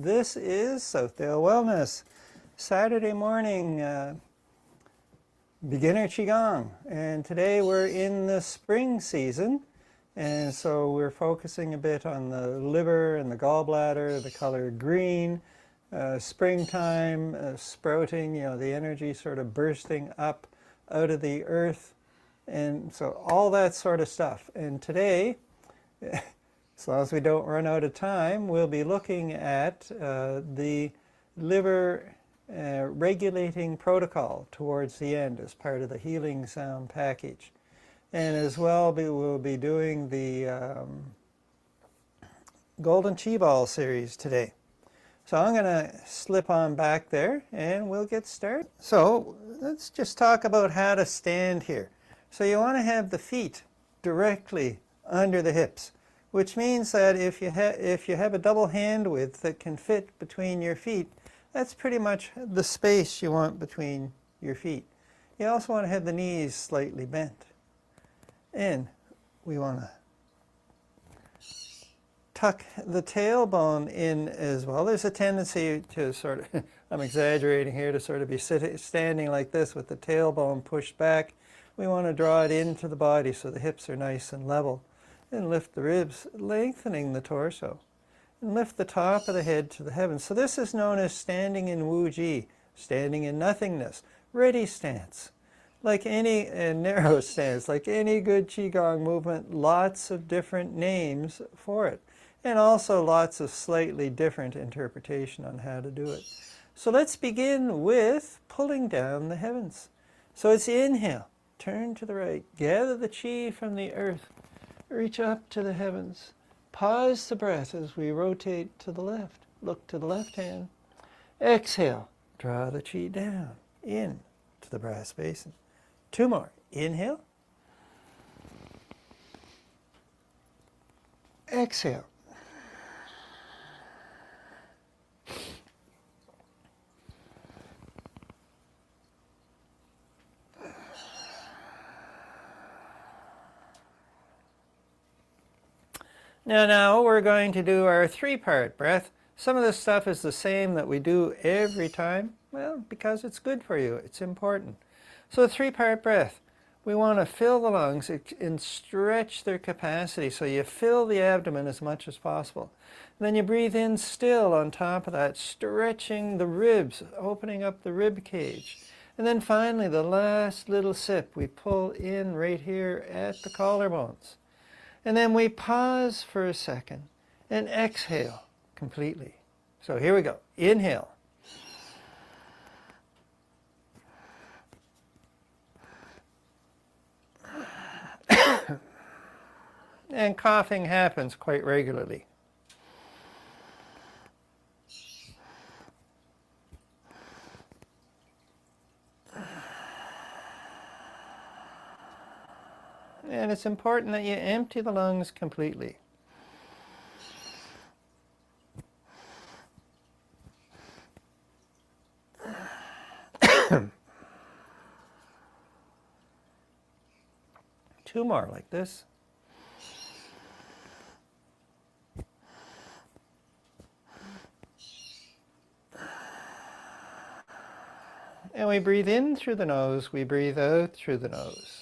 This is Southdale Wellness, Saturday morning beginner Qigong. And today we're in the spring season, and so we're focusing a bit on the liver and the gallbladder, the color green, springtime, sprouting, the energy sort of bursting up out of the earth, and so all that sort of stuff. And today, as long as we don't run out of time, we'll be looking at the liver regulating protocol towards the end as part of the Healing Sound package. And as well, we'll be doing the Golden Chi Ball series today. So I'm going to slip on back there and we'll get started. So let's just talk about how to stand here. So you want to have the feet directly under the hips, which means that if you have a double hand width that can fit between your feet, that's pretty much the space you want between your feet. You also want to have the knees slightly bent. And we want to tuck the tailbone in as well. There's a tendency to sort of, I'm exaggerating here, to sort of be standing like this with the tailbone pushed back. We want to draw it into the body so the hips are nice and level. And lift the ribs, lengthening the torso. And lift the top of the head to the heavens. So this is known as standing in Wu Ji, standing in nothingness, ready stance. Like any narrow stance, like any good Qigong movement, lots of different names for it. And also lots of slightly different interpretation on how to do it. So let's begin with pulling down the heavens. So it's inhale, turn to the right, gather the Qi from the earth. Reach up to the heavens. Pause the breath as we rotate to the left. Look to the left hand. Exhale. Draw the Qi down. In to the brass basin. 2 more. Inhale. Exhale. Now we're going to do our 3-part breath. Some of this stuff is the same that we do every time. Well, because it's good for you. It's important. So a 3-part breath. We want to fill the lungs and stretch their capacity. So you fill the abdomen as much as possible. And then you breathe in still on top of that, stretching the ribs, opening up the rib cage. And then finally, the last little sip, we pull in right here at the collarbones. And then we pause for a second and exhale completely. So here we go. Inhale. And coughing happens quite regularly. And it's important that you empty the lungs completely. Two more like this. And we breathe in through the nose, we breathe out through the nose.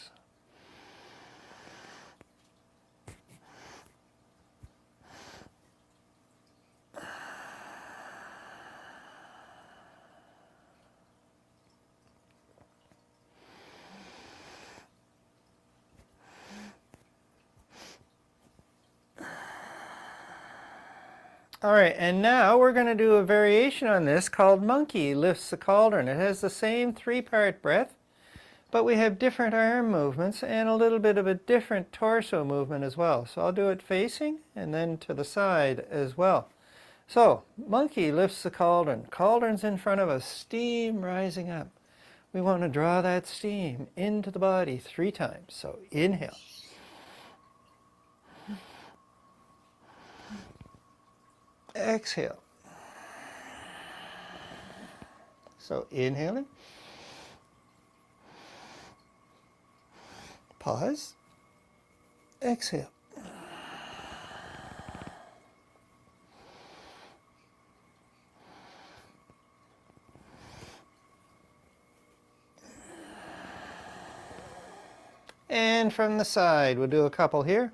All right, and now we're going to do a variation on this called monkey lifts the cauldron. It has the same 3-part breath, but we have different arm movements and a little bit of a different torso movement as well. So I'll do it facing and then to the side as well. So, monkey lifts the cauldron. Cauldron's in front of us, steam rising up. We want to draw that steam into the body 3 times. So inhale. Exhale. So inhaling. Pause. Exhale. in from the side. We'll do a couple here.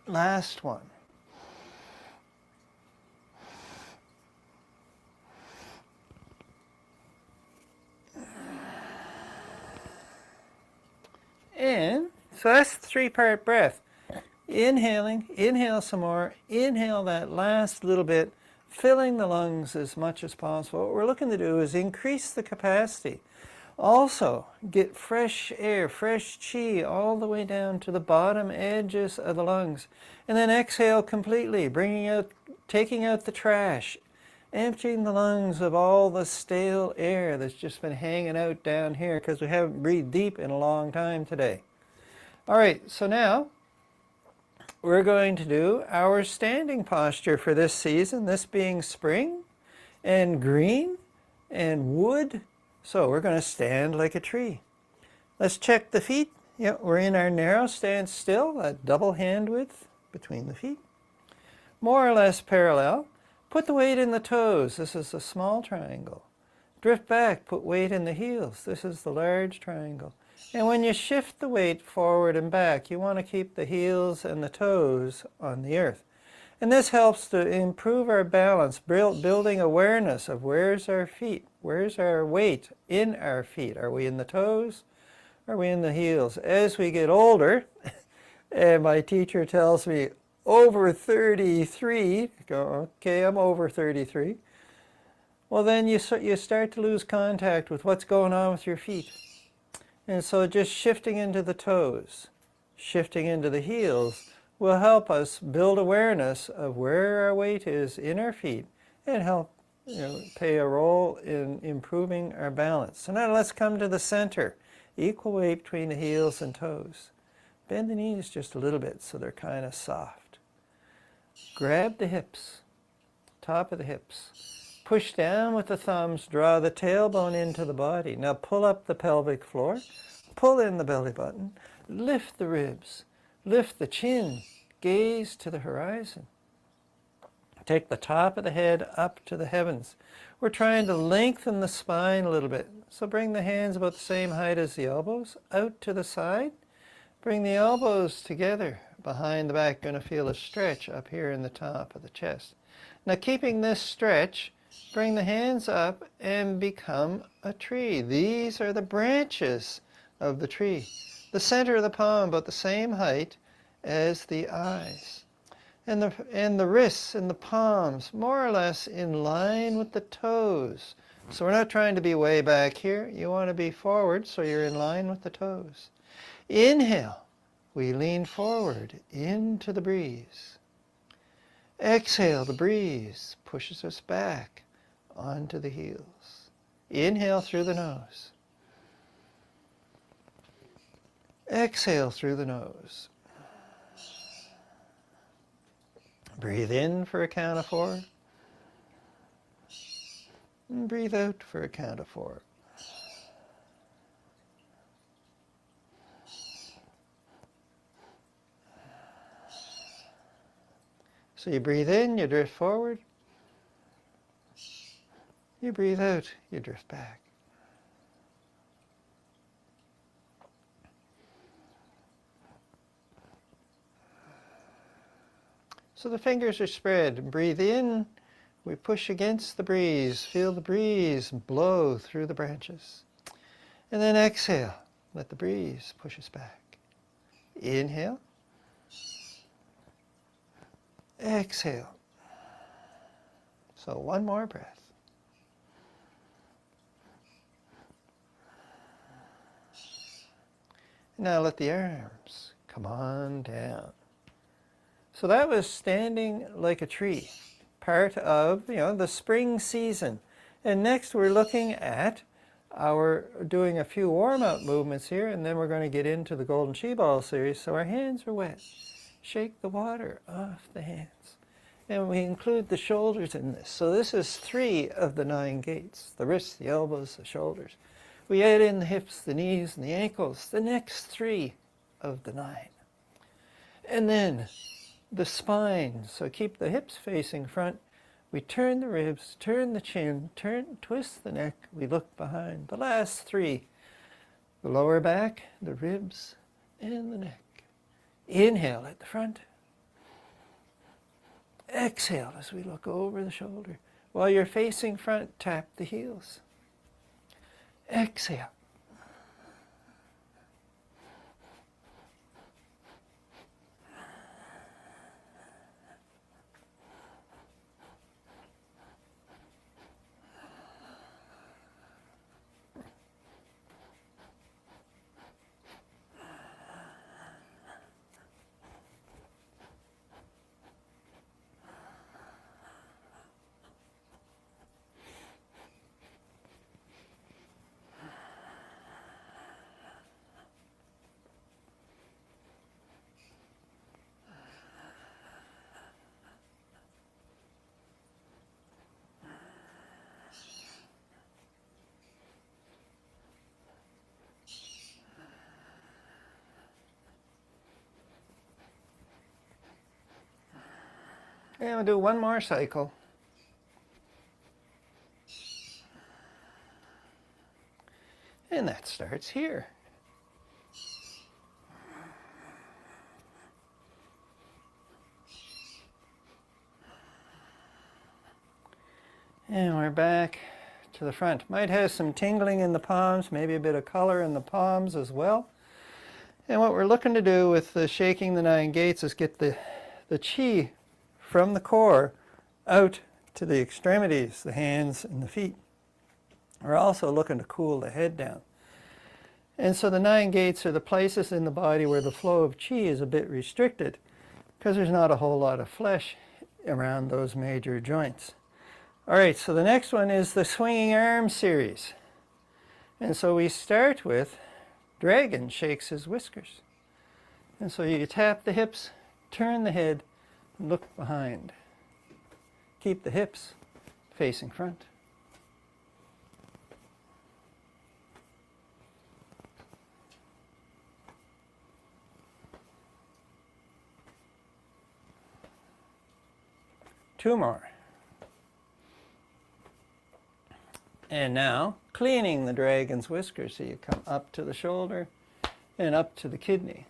Last one. And so that's the three-part breath. Inhaling, inhale some more, inhale that last little bit, filling the lungs as much as possible. What we're looking to do is increase the capacity. Also, get fresh air, fresh chi all the way down to the bottom edges of the lungs. And then exhale completely, taking out the trash, emptying the lungs of all the stale air that's just been hanging out down here because we haven't breathed deep in a long time today. All right, so now we're going to do our standing posture for this season, this being spring and green and wood. So we're going to stand like a tree. Let's check the feet. Yep, we're in our narrow stand still, that double hand width between the feet. More or less parallel. Put the weight in the toes. This is the small triangle. Drift back, put weight in the heels. This is the large triangle. And when you shift the weight forward and back, you want to keep the heels and the toes on the earth. And this helps to improve our balance, building awareness of where's our feet, where's our weight in our feet. Are we in the toes? Are we in the heels? As we get older, and my teacher tells me, over 33, I go, okay, I'm over 33. Well, then you start to lose contact with what's going on with your feet. And so just shifting into the toes, shifting into the heels, will help us build awareness of where our weight is in our feet and help play a role in improving our balance. So now let's come to the center. Equal weight between the heels and toes. Bend the knees just a little bit so they're kind of soft. Grab the hips, top of the hips. Push down with the thumbs, draw the tailbone into the body. Now pull up the pelvic floor, pull in the belly button, lift the ribs. Lift the chin, gaze to the horizon. Take the top of the head up to the heavens. We're trying to lengthen the spine a little bit. So bring the hands about the same height as the elbows, out to the side. Bring the elbows together behind the back. Going to feel a stretch up here in the top of the chest. Now keeping this stretch, bring the hands up and become a tree. These are the branches of the tree. The center of the palm about the same height as the eyes. And the wrists and the palms more or less in line with the toes. So we're not trying to be way back here. You want to be forward so you're in line with the toes. Inhale. We lean forward into the breeze. Exhale. The breeze pushes us back onto the heels. Inhale through the nose. Exhale through the nose. Breathe in for a count of 4. And breathe out for a count of 4. So you breathe in, you drift forward. You breathe out, you drift back. So the fingers are spread. Breathe in. We push against the breeze. Feel the breeze blow through the branches. And then exhale. Let the breeze push us back. Inhale. Exhale. So one more breath. Now let the arms come on down. So that was standing like a tree, part of the spring season. And next we're looking at doing a few warm-up movements here, and then we're going to get into the Golden Chi Ball series. So our hands are wet. Shake the water off the hands. And we include the shoulders in this. So this is 3 of the 9 gates, the wrists, the elbows, the shoulders. We add in the hips, the knees, and the ankles, the next 3 of the 9. And then the spine. So keep the hips facing front. We turn the ribs, turn the chin, twist the neck. We look behind. The last 3. The lower back, the ribs, and the neck. Inhale at the front. Exhale as we look over the shoulder. While you're facing front, tap the heels. Exhale. And we'll do one more cycle. And that starts here. And we're back to the front. Might have some tingling in the palms, maybe a bit of color in the palms as well. And what we're looking to do with the shaking the 9 gates is get the chi from the core out to the extremities, the hands and the feet. We're also looking to cool the head down. And so the 9 gates are the places in the body where the flow of chi is a bit restricted because there's not a whole lot of flesh around those major joints. All right, so the next one is the swinging arm series. And so we start with dragon shakes his whiskers. And so you tap the hips, turn the head, look behind. Keep the hips facing front. Two more. And now, cleaning the dragon's whiskers. So you come up to the shoulder and up to the kidney.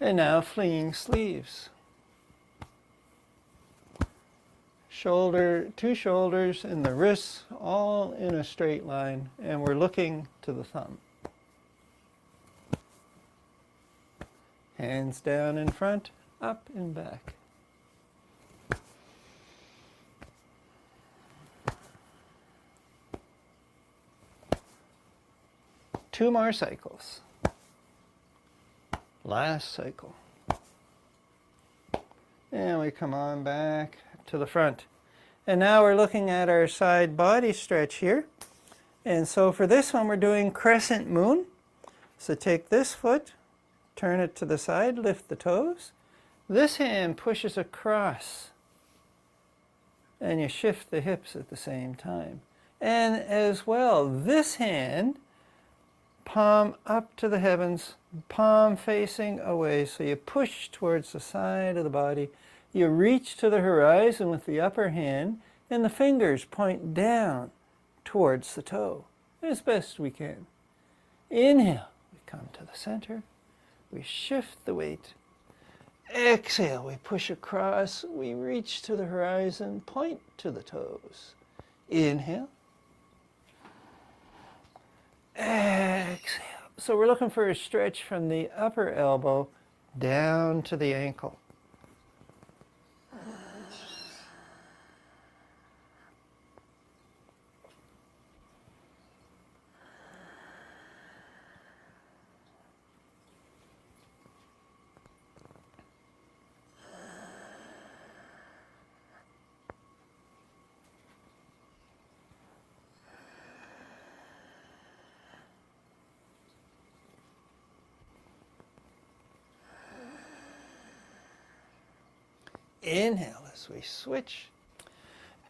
And now flinging sleeves. Two shoulders and the wrists all in a straight line, and we're looking to the thumb. Hands down in front, up and back. Two more cycles. Last cycle. And we come on back to the front. And now we're looking at our side body stretch here. And so for this one, we're doing crescent moon. So take this foot, turn it to the side, lift the toes. This hand pushes across. And you shift the hips at the same time. And as well, this hand, palm up to the heavens, palm facing away. So you push towards the side of the body. You reach to the horizon with the upper hand, and the fingers point down towards the toe as best we can. Inhale, we come to the center. We shift the weight. Exhale, we push across. We reach to the horizon, point to the toes. Inhale. Exhale. So we're looking for a stretch from the upper elbow down to the ankle. Inhale as we switch.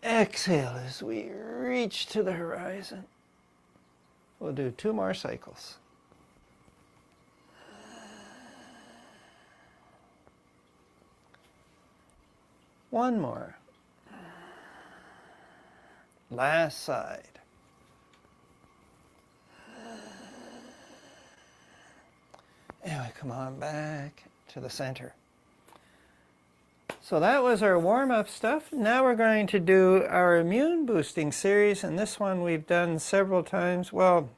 Exhale as we reach to the horizon. We'll do 2 more cycles. One more. Last side. And we come on back to the center. So that was our warm-up stuff. Now we're going to do our immune boosting series, and this one we've done several times. Well,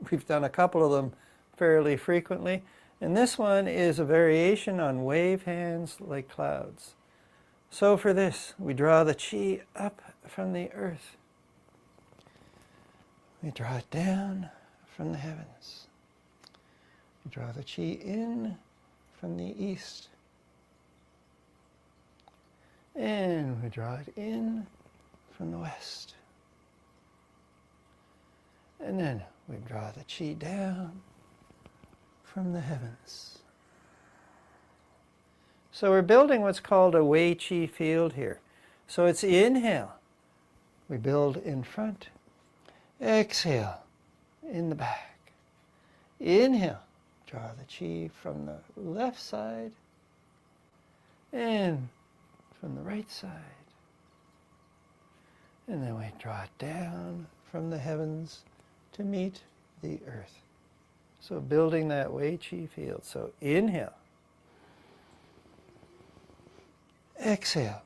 we've done a couple of them fairly frequently. And this one is a variation on wave hands like clouds. So for this, we draw the chi up from the earth. We draw it down from the heavens. We draw the chi in from the east. And we draw it in from the west. And then we draw the chi down from the heavens. So we're building what's called a Wei Qi field here. So it's inhale. We build in front. Exhale, in the back. Inhale, draw the chi from the left side and from the right side. And then we draw it down from the heavens to meet the earth. So building that Wei Qi field. So inhale. Exhale.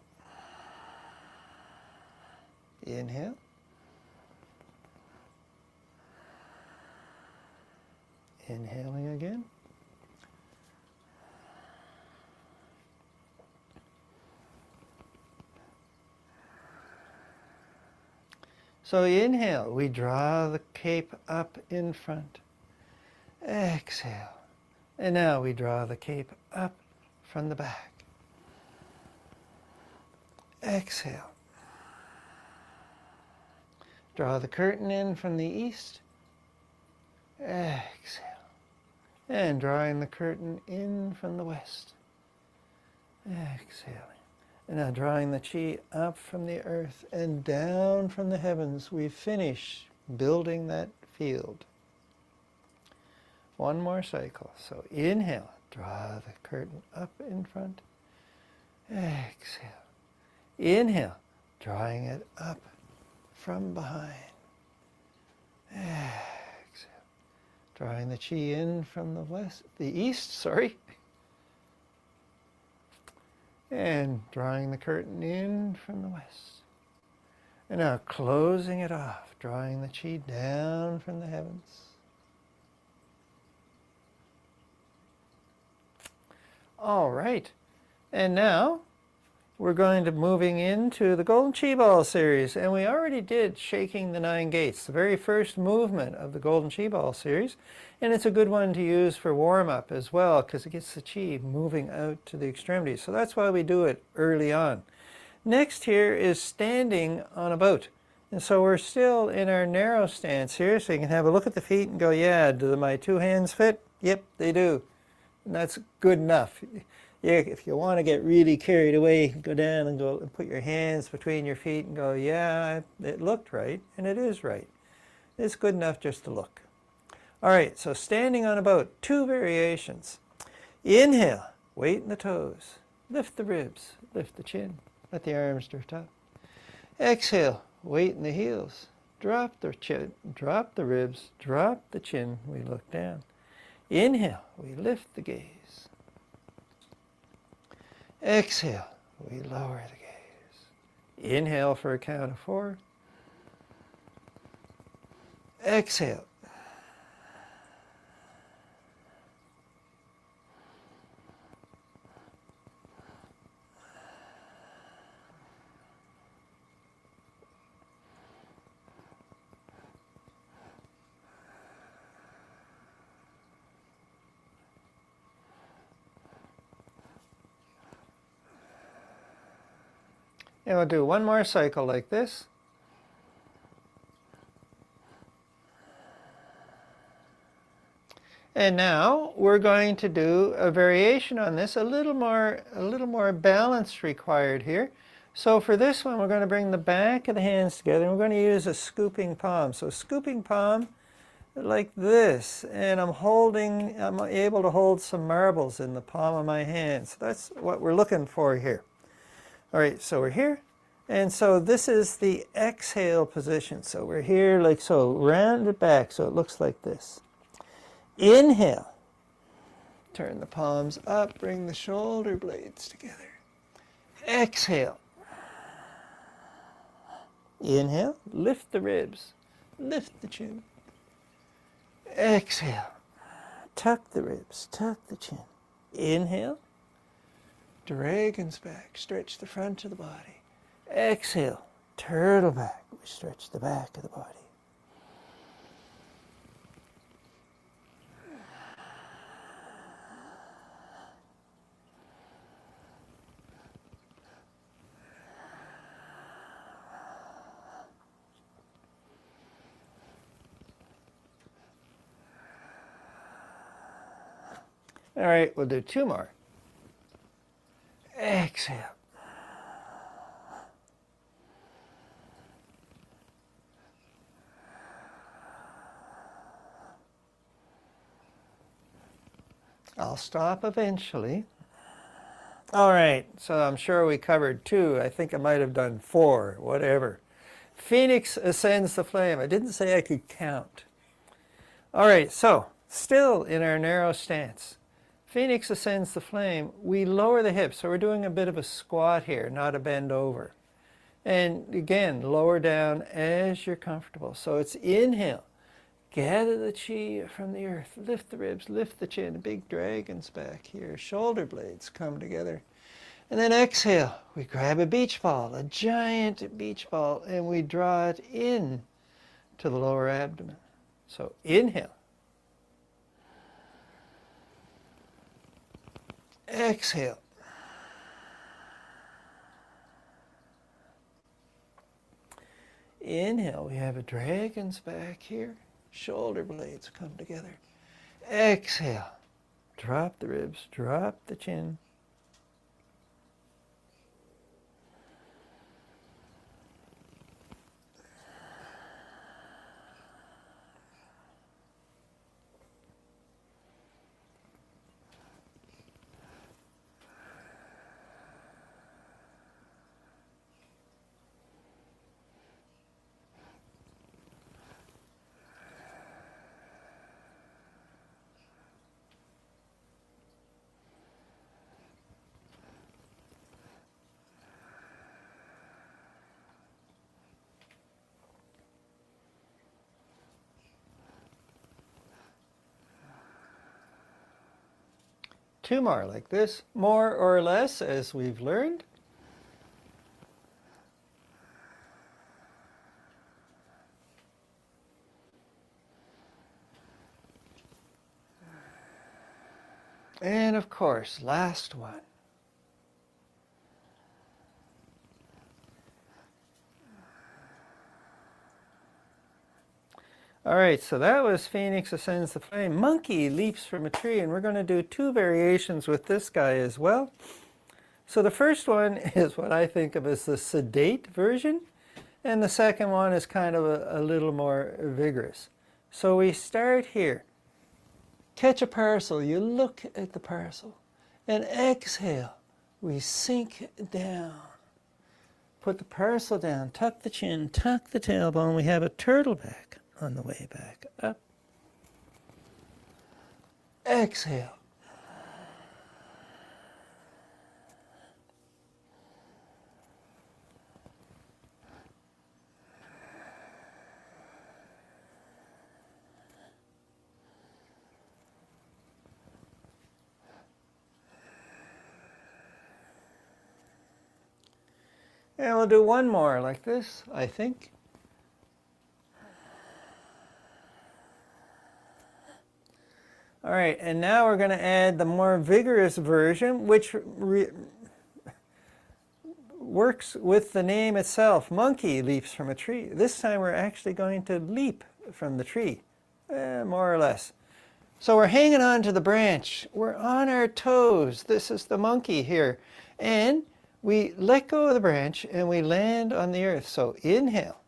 Inhale. Inhaling again. So inhale, we draw the cape up in front. Exhale. And now we draw the cape up from the back. Exhale. Draw the curtain in from the east. Exhale. And drawing the curtain in from the west. Exhaling. And now drawing the chi up from the earth and down from the heavens. We finish building that field. One more cycle. So inhale. Draw the curtain up in front. Exhale. Inhale, drawing it up from behind. Exhale. Drawing the chi in from the east. And drawing the curtain in from the west. And now closing it off, drawing the chi down from the heavens. All right. And now we're going to moving into the Golden Chi Ball series, and we already did Shaking the 9 Gates, the very first movement of the Golden Chi Ball series, and it's a good one to use for warm-up as well because it gets the chi moving out to the extremities. So that's why we do it early on. Next here is standing on a boat, and so we're still in our narrow stance here, so you can have a look at the feet and go, yeah, do my 2 hands fit? Yep, they do. And that's good enough. Yeah, if you want to get really carried away, go down and go and put your hands between your feet and go, yeah, it looked right, and it is right. It's good enough just to look. All right, so standing on a boat, 2 variations. Inhale, weight in the toes, lift the ribs, lift the chin, let the arms drift up. Exhale, weight in the heels, drop the chin, drop the ribs, drop the chin, we look down. Inhale, we lift the gaze. Exhale, we lower the gaze. Inhale for a count of 4. Exhale. And we'll do one more cycle like this. And now we're going to do a variation on this, a little more balance required here. So for this one, we're going to bring the back of the hands together, and we're going to use a scooping palm. So scooping palm like this, and I'm able to hold some marbles in the palm of my hand. So that's what we're looking for here. All right, so we're here. And so this is the exhale position. So we're here like so, round it back so it looks like this. Inhale. Turn the palms up, bring the shoulder blades together. Exhale. Inhale, lift the ribs, lift the chin. Exhale, tuck the ribs, tuck the chin. Inhale, dragon's back, stretch the front of the body. Exhale, turtle back, we stretch the back of the body. All right, we'll do two more. Exhale. I'll stop eventually. All right, so I'm sure we covered two. I think I might have done four, whatever. Phoenix ascends the flame. I didn't say I could count. All right, so still in our narrow stance. Phoenix ascends the flame. We lower the hips, so we're doing a bit of a squat here, not a bend over. And again, lower down as you're comfortable. So it's inhale. Gather the chi from the earth. Lift the ribs, lift the chin. Big dragon's back here. Shoulder blades come together. And then exhale. We grab a beach ball, a giant beach ball, and we draw it in to the lower abdomen. So inhale. Exhale. Inhale, we have a dragon's back here. Shoulder blades come together. Exhale. Drop the ribs, drop the chin. Two more like this, more or less as we've learned. And of course, last one. All right, so that was Phoenix Ascends the Flame. Monkey leaps from a tree, and we're going to do two variations with this guy as well. So the first one is what I think of as the sedate version, and the second one is kind of a little more vigorous. So we start here. Catch a parcel, you look at the parcel, and exhale, we sink down. Put the parcel down, tuck the chin, tuck the tailbone, we have a turtle back on the way back up. Exhale. And we'll do one more like this, I think. All right, and now we're going to add the more vigorous version, which works with the name itself. Monkey leaps from a tree. This time we're actually going to leap from the tree, more or less. So we're hanging on to the branch. We're on our toes. This is the monkey here. And we let go of the branch and we land on the earth. So inhale.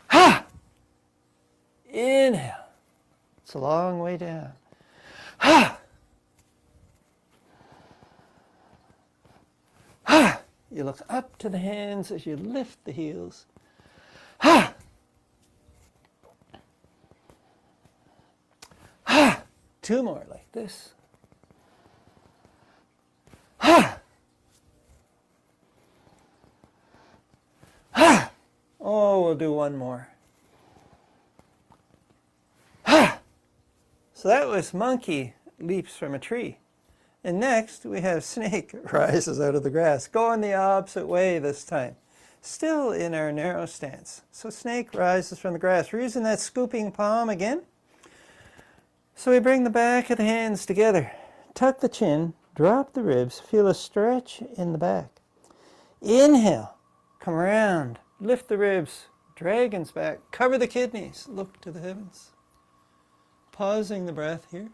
Ha! Inhale. It's a long way down. Ha! Ha! You look up to the hands as you lift the heels. Ha! Ha! 2 more like this. Ha! Ha! Oh, we'll do 1 more. Ha! So that was monkey leaps from a tree. And next we have snake rises out of the grass, going the opposite way this time. Still in our narrow stance. So snake rises from the grass. We're using that scooping palm again. So we bring the back of the hands together. Tuck the chin, drop the ribs, feel a stretch in the back. Inhale, come around, lift the ribs, dragon's back, cover the kidneys, look to the heavens. Pausing the breath here.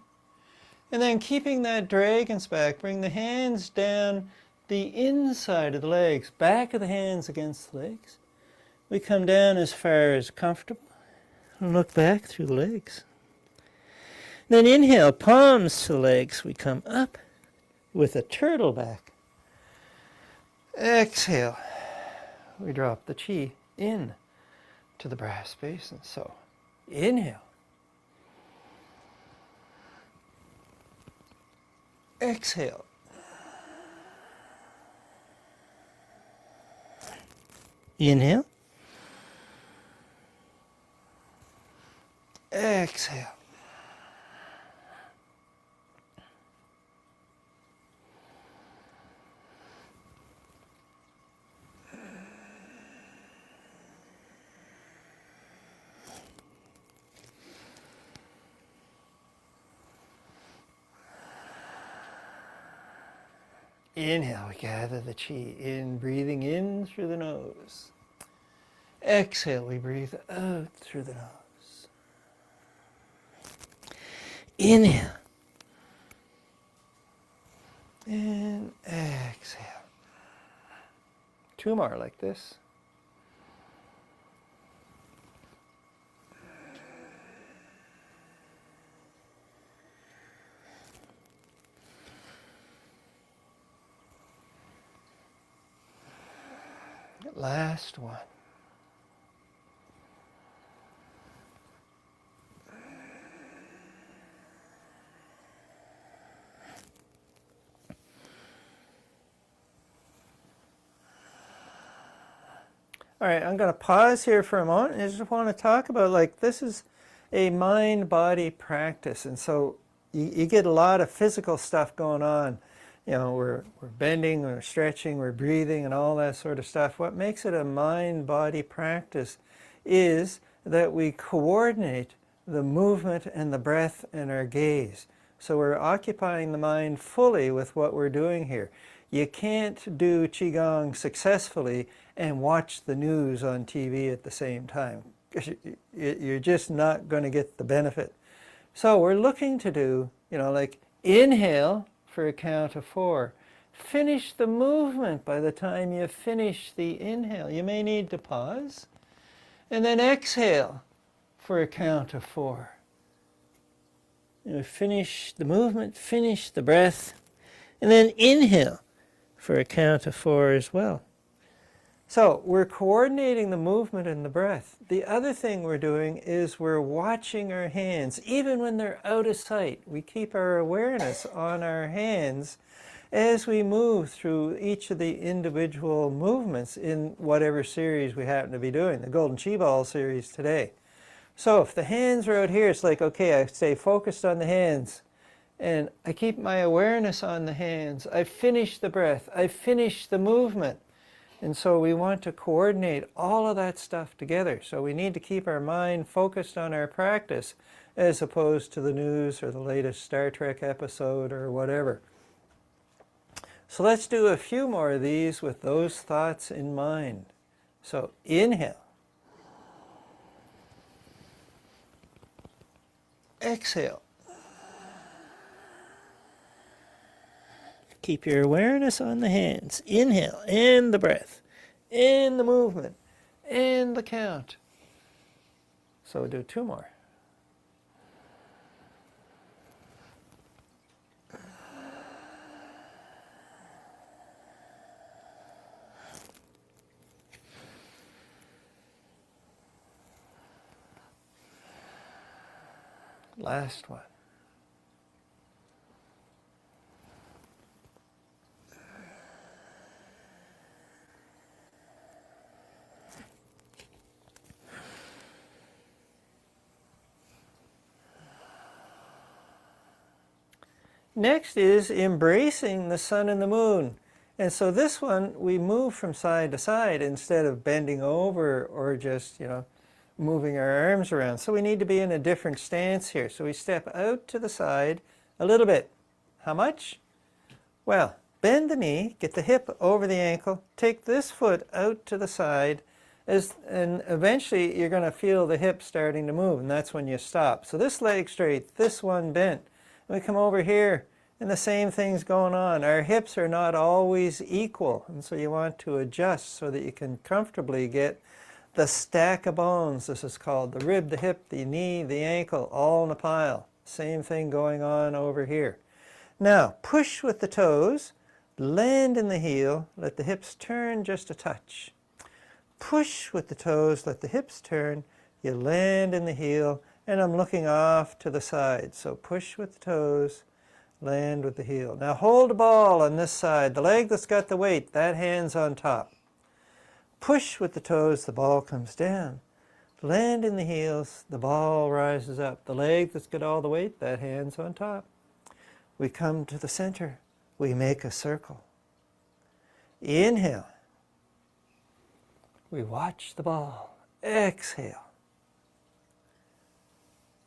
And then keeping that dragon's back, bring the hands down the inside of the legs, back of the hands against the legs. We come down as far as comfortable and look back through the legs. Then inhale, palms to the legs. We come up with a turtle back. Exhale. We drop the chi in to the brass basin. So inhale. Exhale. Inhale. Exhale. Inhale, we gather the chi in, breathing in through the nose. Exhale, we breathe out through the nose. Inhale. And exhale. 2 more like this. Last one. All right, I'm going to pause here for a moment. I just want to talk about, like, this is a mind-body practice. And so you get a lot of physical stuff going on. You know, we're bending, we're stretching, we're breathing, and all that sort of stuff. What makes it a mind-body practice is that we coordinate the movement and the breath and our gaze. So we're occupying the mind fully with what we're doing here. You can't do Qigong successfully and watch the news on TV at the same time. You're just not going to get the benefit. So we're looking to do, you know, like inhale for a count of 4. Finish the movement by the time you finish the inhale. You may need to pause. And then exhale for a count of 4. You know, finish the movement, finish the breath, and then inhale for a count of 4 as well. So we're coordinating the movement and the breath. The other thing we're doing is we're watching our hands. Even when they're out of sight, we keep our awareness on our hands as we move through each of the individual movements in whatever series we happen to be doing, the Golden Chi Ball series today. So if the hands are out here, it's like, okay, I stay focused on the hands and I keep my awareness on the hands. I finish the breath. I finish the movement. And so we want to coordinate all of that stuff together. So we need to keep our mind focused on our practice as opposed to the news or the latest Star Trek episode or whatever. So let's do a few more of these with those thoughts in mind. So inhale. Exhale. Keep your awareness on the hands. Inhale, and the breath, and the movement, and the count. So we'll do 2 more. Last one. Next is embracing the sun and the moon. And so this one, we move from side to side instead of bending over or just, moving our arms around. So we need to be in a different stance here. So we step out to the side a little bit. How much? Well, bend the knee, get the hip over the ankle, take this foot out to the side, and eventually you're going to feel the hip starting to move, and that's when you stop. So this leg straight, this one bent. And we come over here, and the same thing's going on. Our hips are not always equal, and so you want to adjust so that you can comfortably get the stack of bones. This is called the rib, the hip, the knee, the ankle, all in a pile. Same thing going on over here. Now, push with the toes, land in the heel, let the hips turn just a touch. Push with the toes, let the hips turn, you land in the heel, and I'm looking off to the side. So push with the toes, land with the heel. Now hold the ball on this side. The leg that's got the weight, that hand's on top. Push with the toes, the ball comes down. Land in the heels, the ball rises up. The leg that's got all the weight, that hand's on top. We come to the center. We make a circle. Inhale. We watch the ball. Exhale.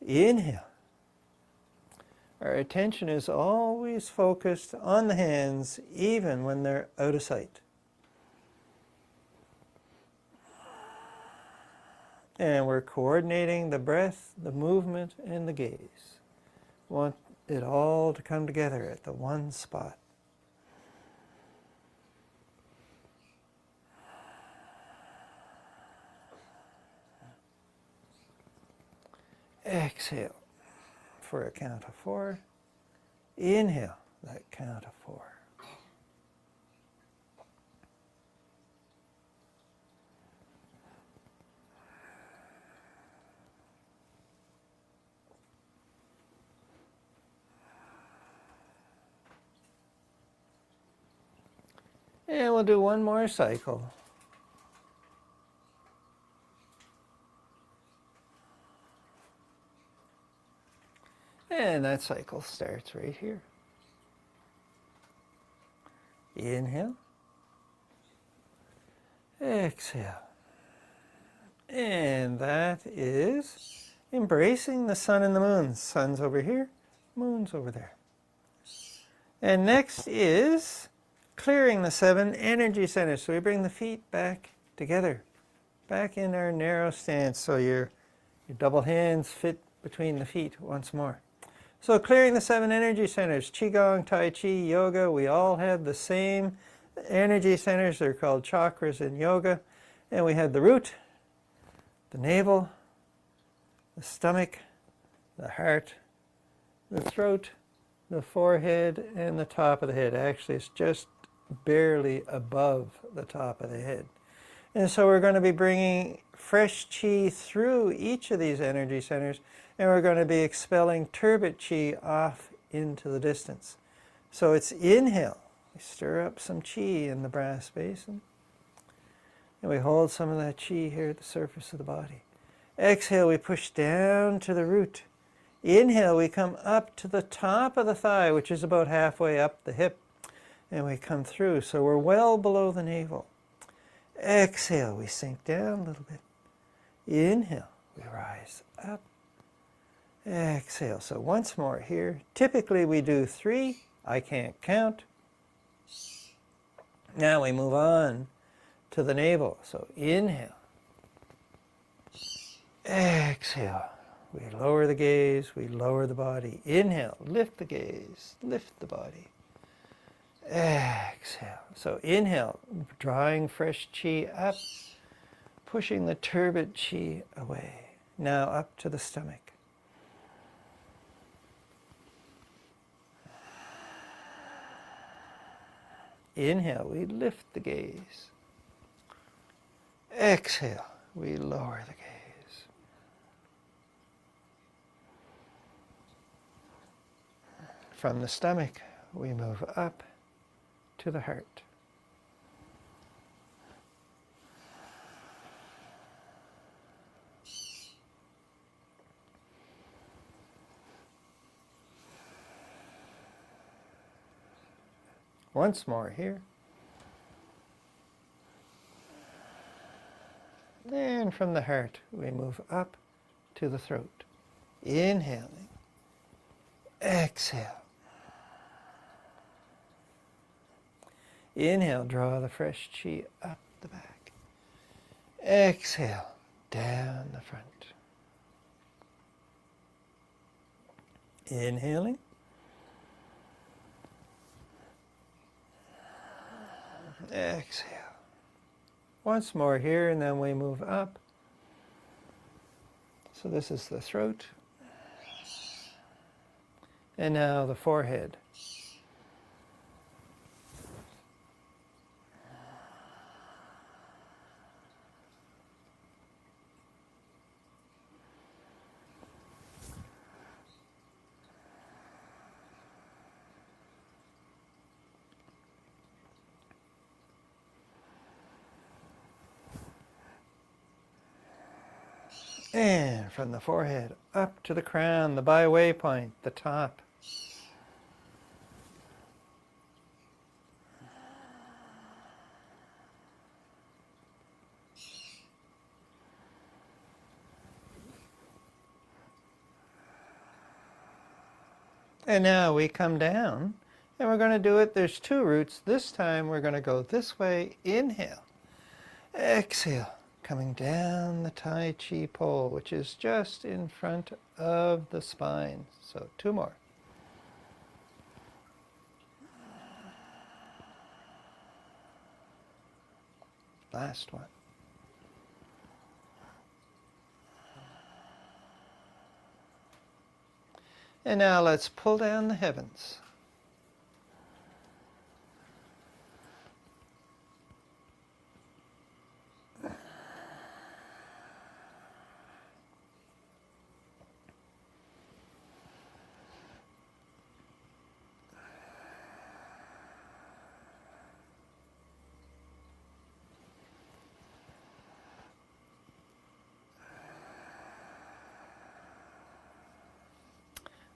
Inhale. Our attention is always focused on the hands, even when they're out of sight. And we're coordinating the breath, the movement, and the gaze. We want it all to come together at the one spot. Exhale for a count of 4. Inhale that count of 4. And we'll do one more cycle. And that cycle starts right here. Inhale. Exhale. And that is embracing the sun and the moon. Sun's over here, moon's over there. And next is clearing the 7 energy centers. So we bring the feet back together, back in our narrow stance. So your double hands fit between the feet once more. So clearing the 7 energy centers, Qigong, Tai Chi, Yoga, we all have the same energy centers. They're called chakras in yoga. And we have the root, the navel, the stomach, the heart, the throat, the forehead, and the top of the head. Actually, it's just barely above the top of the head. And so we're going to be bringing fresh qi through each of these energy centers, and we're going to be expelling turbid qi off into the distance. So it's inhale. We stir up some qi in the brass basin, and we hold some of that qi here at the surface of the body. Exhale, we push down to the root. Inhale, we come up to the top of the thigh, which is about halfway up the hip, and we come through. So we're well below the navel. Exhale, we sink down a little bit. Inhale, we rise up. Exhale. So once more here. Typically we do 3. I can't count. Now we move on to the navel. So inhale. Exhale. we lower the gaze, we lower the body. Inhale, lift the gaze, lift the body. Exhale. So inhale, drawing fresh chi up, pushing the turbid chi away. Now up to the stomach. Inhale, we lift the gaze. Exhale, we lower the gaze. From the stomach, we move up to the heart. Once more here. And from the heart, we move up to the throat. Inhaling. Exhale. Inhale, draw the fresh chi up the back. Exhale, down the front. Inhaling. Exhale. Once more here, and then we move up. So this is the throat. And now the forehead. And from the forehead up to the crown, the byway point, the top. And now we come down, and we're going to do it. There's two routes. This time we're going to go this way. Inhale. Exhale. Coming down the Tai Chi pole, which is just in front of the spine. So two more. Last one. And now let's pull down the heavens.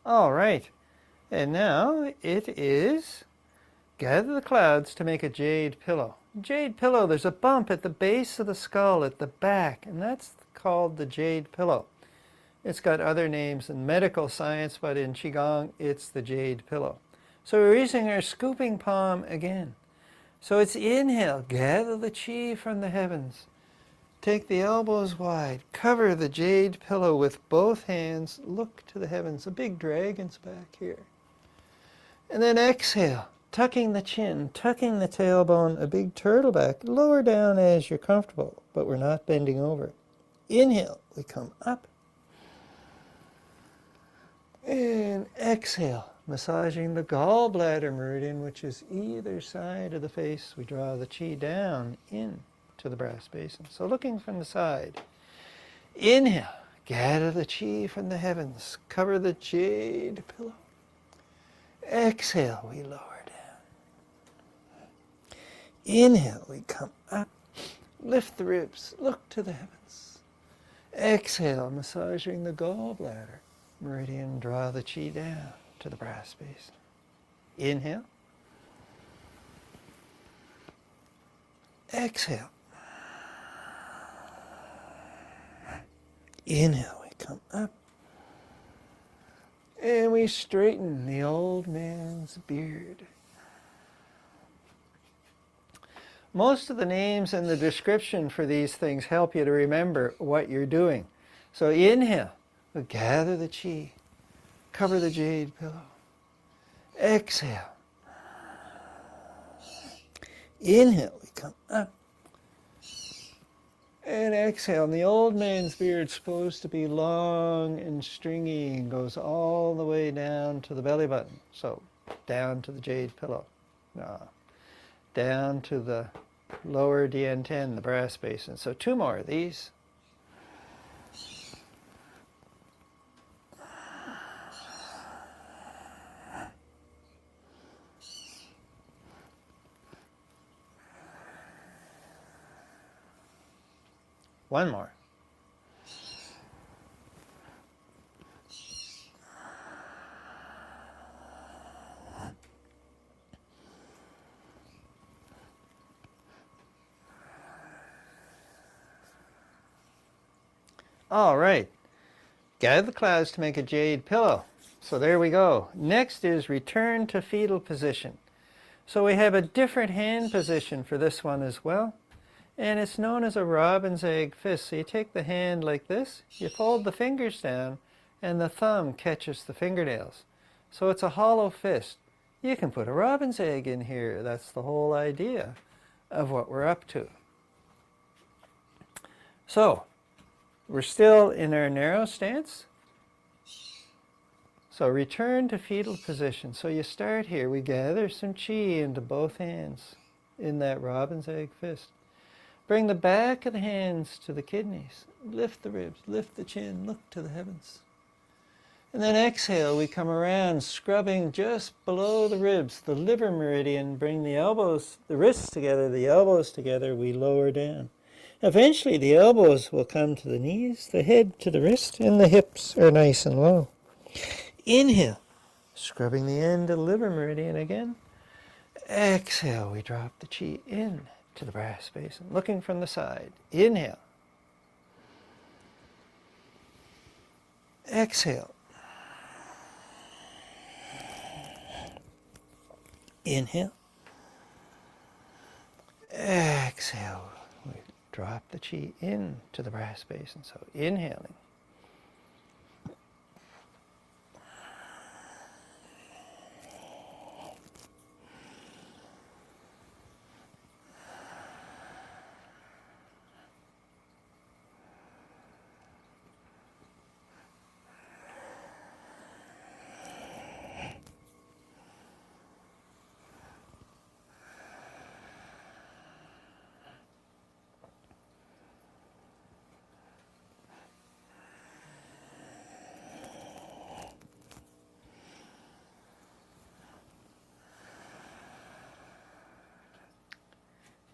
All right, and now it is gather the clouds to make a jade pillow. Jade pillow, there's a bump at the base of the skull at the back, and that's called the jade pillow. It's got other names in medical science, but in Qigong, it's the jade pillow. So we're using our scooping palm again. So it's inhale, gather the chi from the heavens. Take the elbows wide, cover the jade pillow with both hands, look to the heavens. A big dragon's back here. And then exhale, tucking the chin, tucking the tailbone, a big turtle back. Lower down as you're comfortable, but we're not bending over. Inhale, we come up. And exhale, massaging the gallbladder meridian, which is either side of the face. We draw the chi down in to the brass basin. So looking from the side. Inhale, gather the chi from the heavens, cover the jade pillow. Exhale, we lower down. Inhale, we come up, lift the ribs, look to the heavens. Exhale, massaging the gallbladder meridian, draw the chi down to the brass basin. Inhale. Exhale. Inhale, we come up. And we straighten the old man's beard. Most of the names and the description for these things help you to remember what you're doing. So inhale, we gather the chi, cover the jade pillow. Exhale. Inhale, we come up. And exhale. And the old man's beard's supposed to be long and stringy and goes all the way down to the belly button. So down to the jade pillow. Down to the lower DN10, the brass basin. So 2 more of these. One more. All right. Gather the clouds to make a jade pillow. So there we go. Next is return to fetal position. So we have a different hand position for this one as well. And it's known as a robin's egg fist. So you take the hand like this, you fold the fingers down, and the thumb catches the fingernails. So it's a hollow fist. You can put a robin's egg in here. That's the whole idea of what we're up to. So we're still in our narrow stance. So return to fetal position. So you start here. We gather some chi into both hands in that robin's egg fist. Bring the back of the hands to the kidneys. Lift the ribs, lift the chin, look to the heavens. And then exhale, we come around, scrubbing just below the ribs, the liver meridian. Bring the elbows, the wrists together, the elbows together, we lower down. Eventually the elbows will come to the knees, the head to the wrist, and the hips are nice and low. Inhale, scrubbing the end of the liver meridian again. Exhale, we drop the chi in to the brass basin, looking from the side. Inhale. Exhale. Inhale. Exhale. We drop the chi in to the brass basin. So inhaling.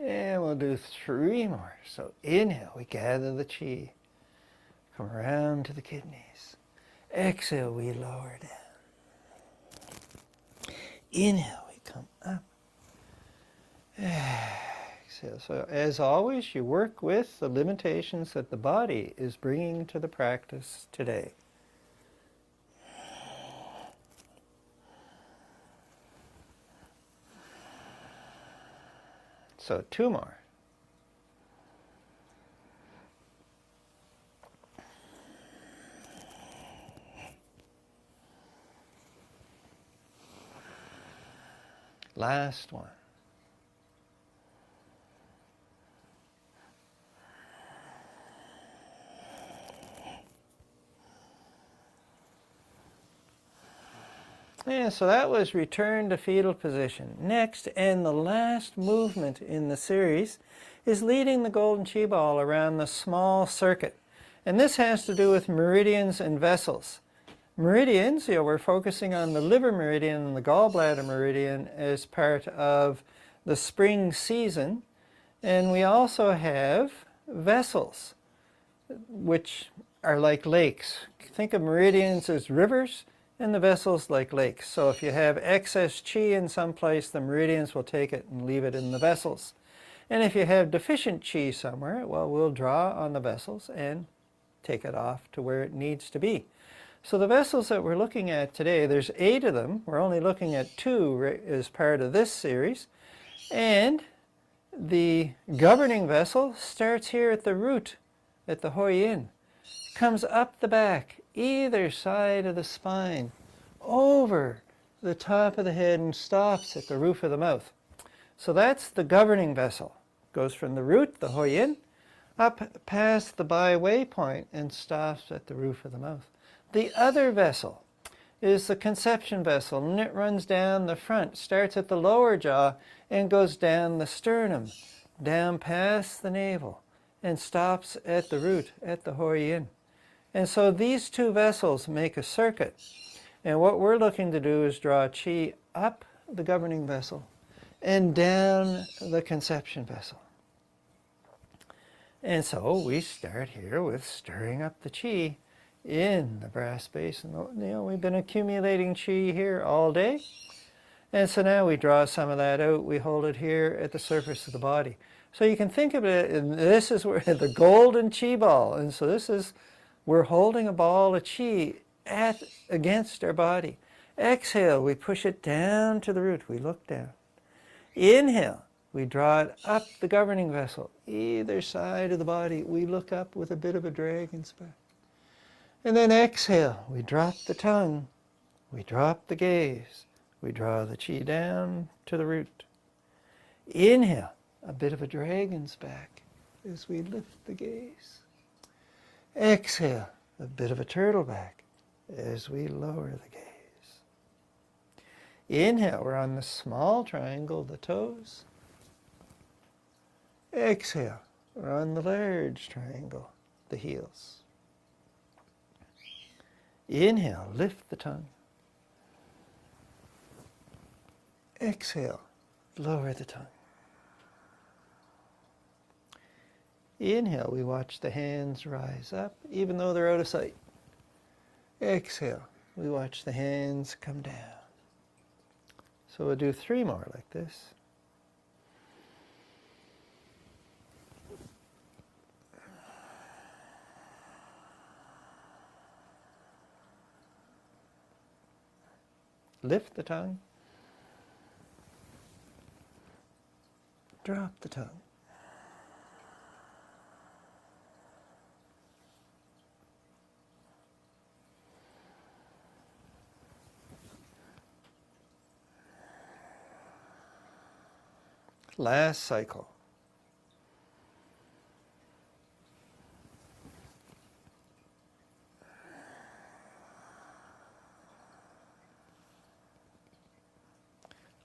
And we'll do 3 more. So inhale, we gather the chi. Come around to the kidneys. Exhale, we lower down. Inhale, we come up. Exhale. So as always, you work with the limitations that the body is bringing to the practice today. So 2 more. Last one. Yeah, so that was return to fetal position. Next, and the last movement in the series, is leading the golden chi ball around the small circuit. And this has to do with meridians and vessels. Meridians, we're focusing on the liver meridian and the gallbladder meridian as part of the spring season. And we also have vessels, which are like lakes. Think of meridians as rivers, and the vessels like lakes. So if you have excess chi in some place, the meridians will take it and leave it in the vessels. And if you have deficient chi somewhere, well, we'll draw on the vessels and take it off to where it needs to be. So the vessels that we're looking at today, there's 8 of them. We're only looking at 2 as part of this series. And the governing vessel starts here at the root, at the Hoi Yin. comes up the back, either side of the spine, over the top of the head and stops at the roof of the mouth. So that's the governing vessel. Goes from the root, the Huoyin, up past the byway point and stops at the roof of the mouth. The other vessel is the conception vessel, and it runs down the front, starts at the lower jaw and goes down the sternum, down past the navel, and stops at the root, at the Huoyin. And so these two vessels make a circuit. And what we're looking to do is draw qi up the governing vessel and down the conception vessel. And so we start here with stirring up the qi in the brass basin. We've been accumulating qi here all day. And so now we draw some of that out. We hold it here at the surface of the body. So you can think of it, and this is where the golden qi ball. And so this is, we're holding a ball of qi against our body. Exhale, we push it down to the root. We look down. Inhale, we draw it up the governing vessel, either side of the body. We look up with a bit of a dragon's back. And then exhale, we drop the tongue, we drop the gaze, we draw the qi down to the root. Inhale, a bit of a dragon's back as we lift the gaze. Exhale, a bit of a turtle back as we lower the gaze. Inhale, we're on the small triangle, the toes. Exhale, we're on the large triangle, the heels. Inhale, lift the tongue. Exhale, lower the tongue. Inhale, we watch the hands rise up, even though they're out of sight. Exhale, we watch the hands come down. So we'll do 3 more like this. Lift the tongue. Drop the tongue. Last cycle.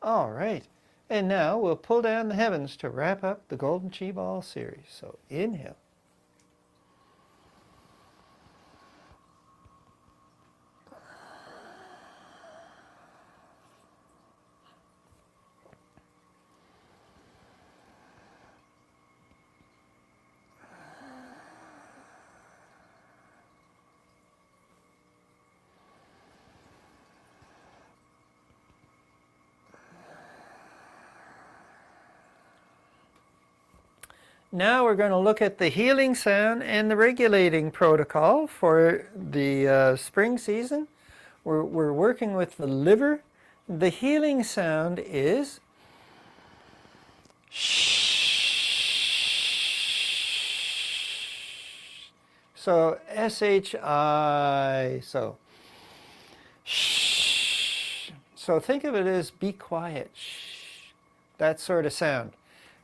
All right, and now we'll pull down the heavens to wrap up the Golden Qi Ball series. So inhale. Now we're going to look at the healing sound and the regulating protocol for the spring season. We're working with the liver. The healing sound is shh. So S-H-I, so shh. So think of it as be quiet, shh. That sort of sound.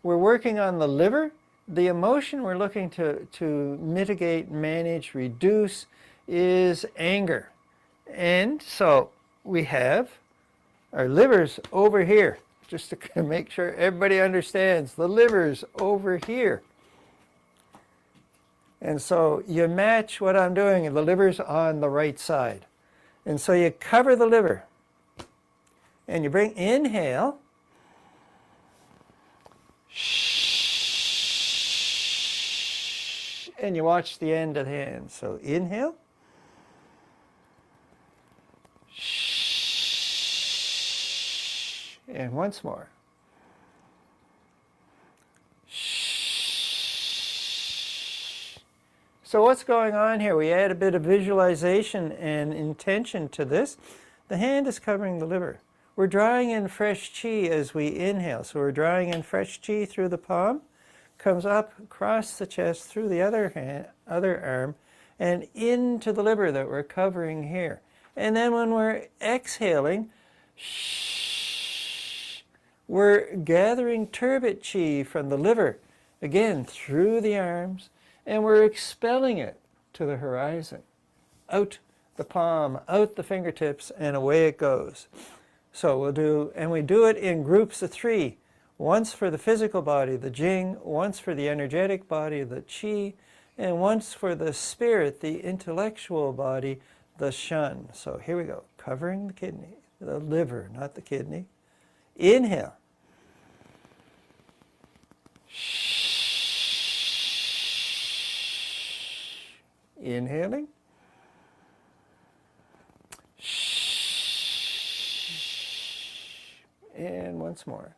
We're working on the liver. The emotion we're looking to mitigate, manage, reduce is anger. And so we have our livers over here, just to make sure everybody understands. The liver's over here. And so you match what I'm doing, and the liver's on the right side. And so you cover the liver. And you bring, inhale. And you watch the end of the hand. So inhale. And once more. So what's going on here? We add a bit of visualization and intention to this. The hand is covering the liver. We're drawing in fresh qi as we inhale. So we're drawing in fresh qi through the palm. Comes up across the chest through the other arm, and into the liver that we're covering here. And then when we're exhaling, we're gathering turbid chi from the liver, again through the arms, and we're expelling it to the horizon, out the palm, out the fingertips, and away it goes. So we do it in groups of 3. Once for the physical body, the Jing, once for the energetic body, the Qi, and once for the spirit, the intellectual body, the Shen. So here we go, covering the kidney, the liver, not the kidney. Inhale. Inhaling. And once more.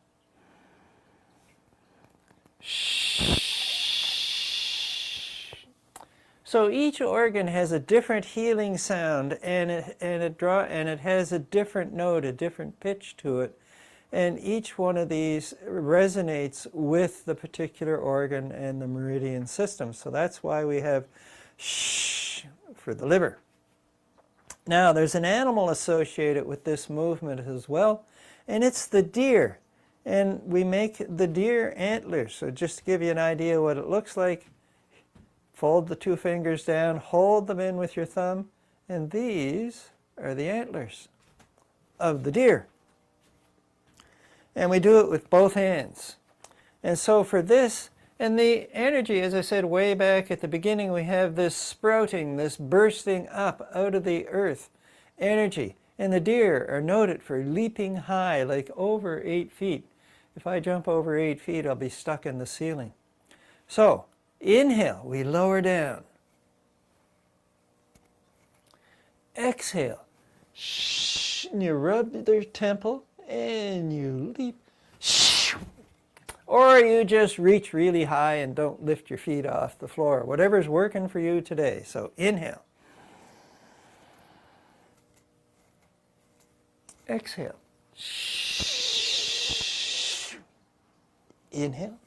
So each organ has a different healing sound, and it has a different note, a different pitch to it, and each one of these resonates with the particular organ and the meridian system. So that's why we have shh for the liver. Now there's an animal associated with this movement as well, and it's the deer. And we make the deer antlers. So just to give you an idea what it looks like, fold the 2 fingers down, hold them in with your thumb, and these are the antlers of the deer. And we do it with both hands. And so for this, and the energy, as I said way back at the beginning, we have this sprouting, this bursting up out of the earth energy. And the deer are noted for leaping high, like over 8 feet. If I jump over 8 feet, I'll be stuck in the ceiling. So, inhale, we lower down. Exhale, and you rub their temple, and you leap. Or you just reach really high and don't lift your feet off the floor. Whatever's working for you today. So, inhale. Exhale. Inhale.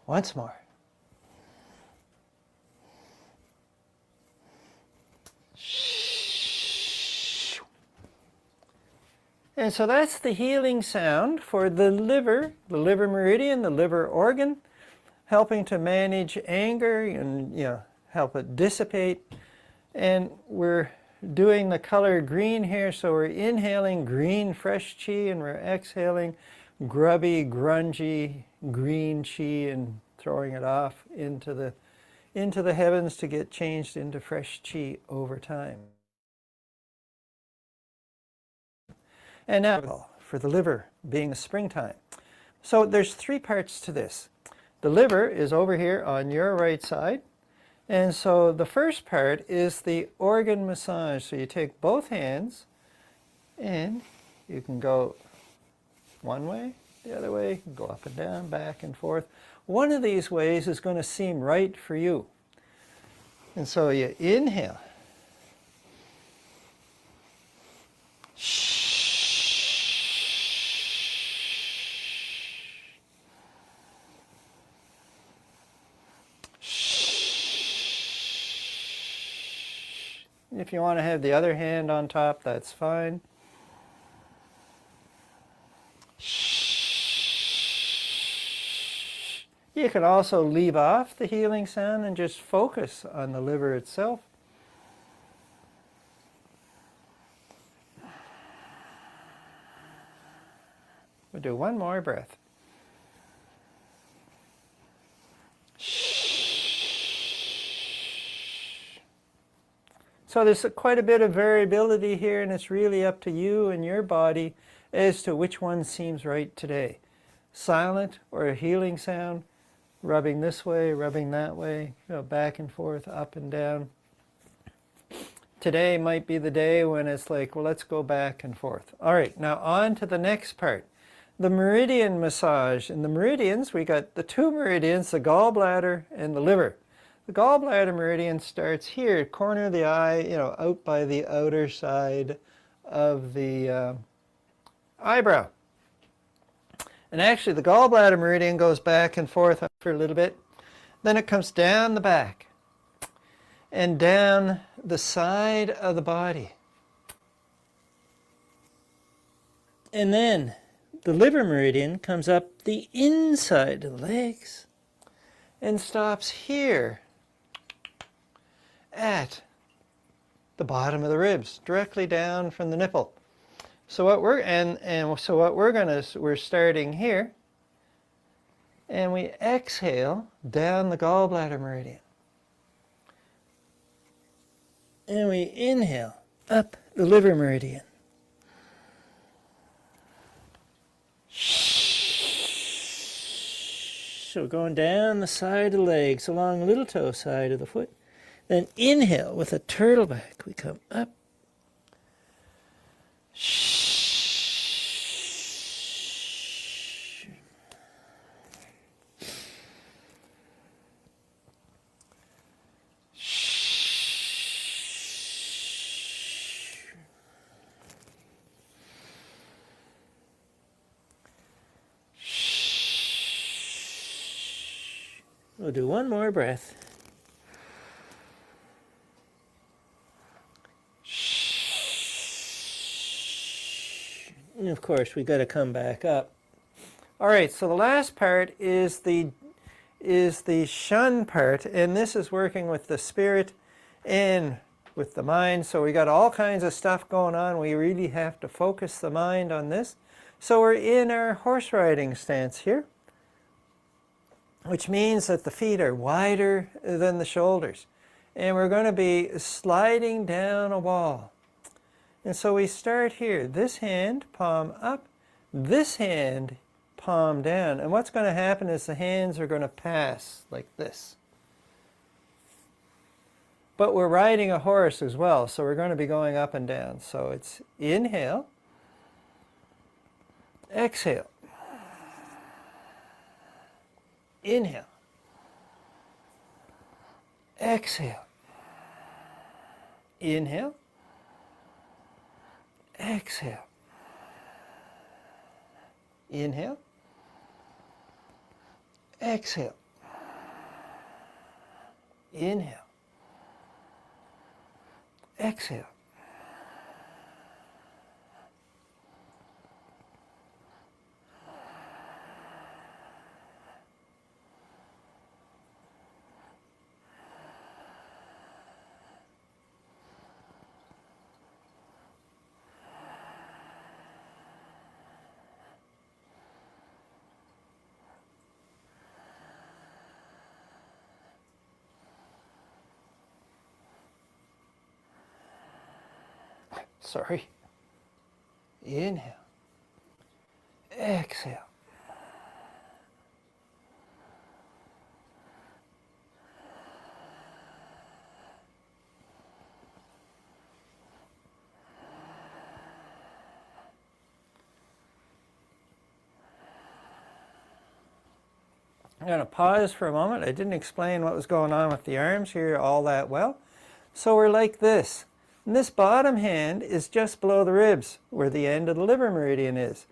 Once more. And so that's the healing sound for the liver meridian, the liver organ, helping to manage anger and help it dissipate. And we're doing the color green here, so we're inhaling green fresh chi, and we're exhaling grubby, grungy green chi and throwing it off into the heavens to get changed into fresh chi over time. And now for the liver being springtime. So there's 3 parts to this. The liver is over here on your right side. And so the first part is the organ massage. So you take both hands and you can go one way, the other way, you can go up and down, back and forth. One of these ways is going to seem right for you. And so you inhale. If you want to have the other hand on top, that's fine. You can also leave off the healing sound and just focus on the liver itself. We'll do one more breath. So there's quite a bit of variability here, and it's really up to you and your body as to which one seems right today. Silent or a healing sound, rubbing this way, rubbing that way, back and forth, up and down. Today might be the day when it's like, well, let's go back and forth. All right, now on to the next part. The meridian massage. In the meridians, we got the 2 meridians, the gallbladder and the liver. The gallbladder meridian starts here, corner of the eye, out by the outer side of the eyebrow. And actually the gallbladder meridian goes back and forth for a little bit. Then it comes down the back and down the side of the body. And then the liver meridian comes up the inside of the legs and stops here at the bottom of the ribs, directly down from the nipple. So what we're starting here, and we exhale down the gallbladder meridian. And we inhale up the liver meridian. So going down the side of the legs, along the little toe side of the foot. Then inhale with a turtle back. We come up. We'll do one more breath. And of course, we got to come back up. All right, so the last part is the shun part, and this is working with the spirit and with the mind. So we got all kinds of stuff going on. We really have to focus the mind on this. So we're in our horse riding stance here, which means that the feet are wider than the shoulders. And we're going to be sliding down a wall. And so we start here, this hand, palm up, this hand, palm down. And what's going to happen is the hands are going to pass like this. But we're riding a horse as well, so we're going to be going up and down. So it's inhale, exhale, inhale, exhale, inhale, exhale, inhale, exhale, inhale, exhale. Sorry. Inhale. Exhale. I'm going to pause for a moment. I didn't explain what was going on with the arms here all that well. So we're like this. And this bottom hand is just below the ribs, where the end of the liver meridian is.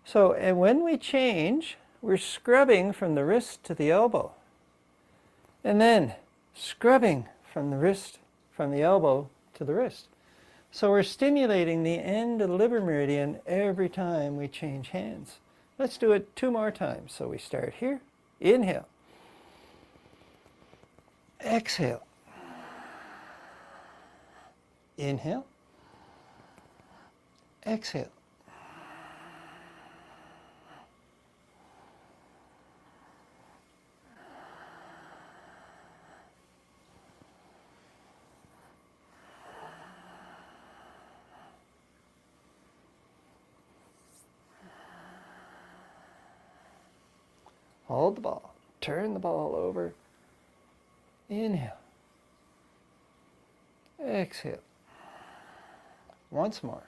So, and when we change, we're scrubbing from the wrist to the elbow. And then scrubbing from the wrist, from the elbow to the wrist. So we're stimulating the end of the liver meridian every time we change hands. Let's do it 2 more times. So we start here. Inhale. Exhale. Inhale. Exhale. Hold the ball. Turn the ball over. Inhale. Exhale. Once more.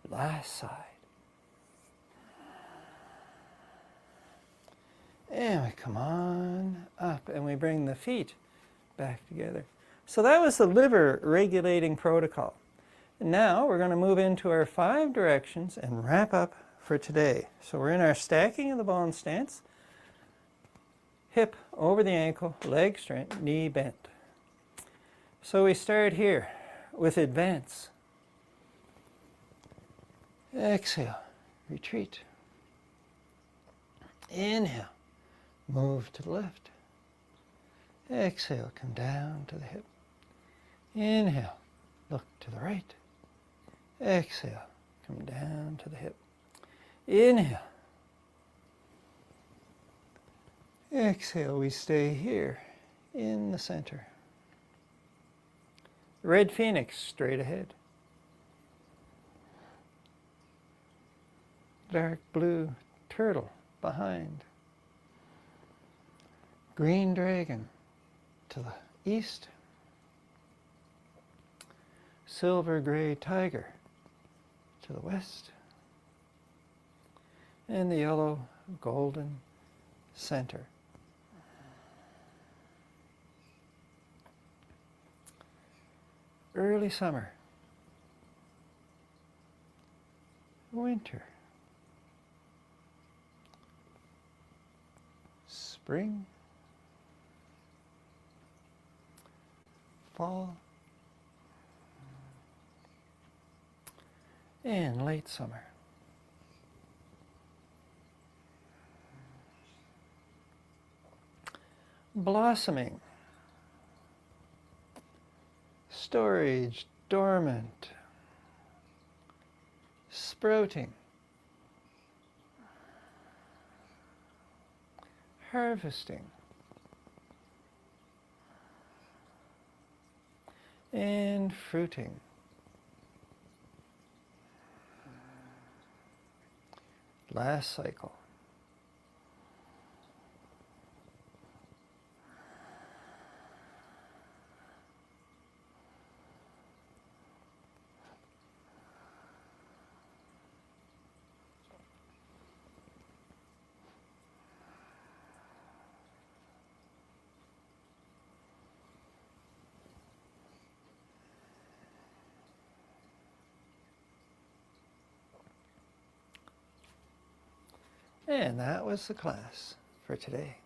Last side. And we come on up and we bring the feet back together. So that was the liver regulating protocol. And now we're going to move into our 5 directions and wrap up for today. So we're in our stacking of the bone stance. Hip over the ankle, leg straight, knee bent. So we start here with advance. Exhale, retreat. Inhale, move to the left. Exhale, come down to the hip. Inhale, look to the right. Exhale, come down to the hip. Inhale. Exhale, we stay here in the center. Red phoenix, straight ahead. Dark blue turtle behind. Green dragon to the east. Silver gray tiger to the west. And the yellow golden center. Early summer. Winter. Spring. Fall. And late summer. Blossoming. Storage, dormant. Sprouting. Harvesting. And fruiting. Last cycle. And that was the class for today.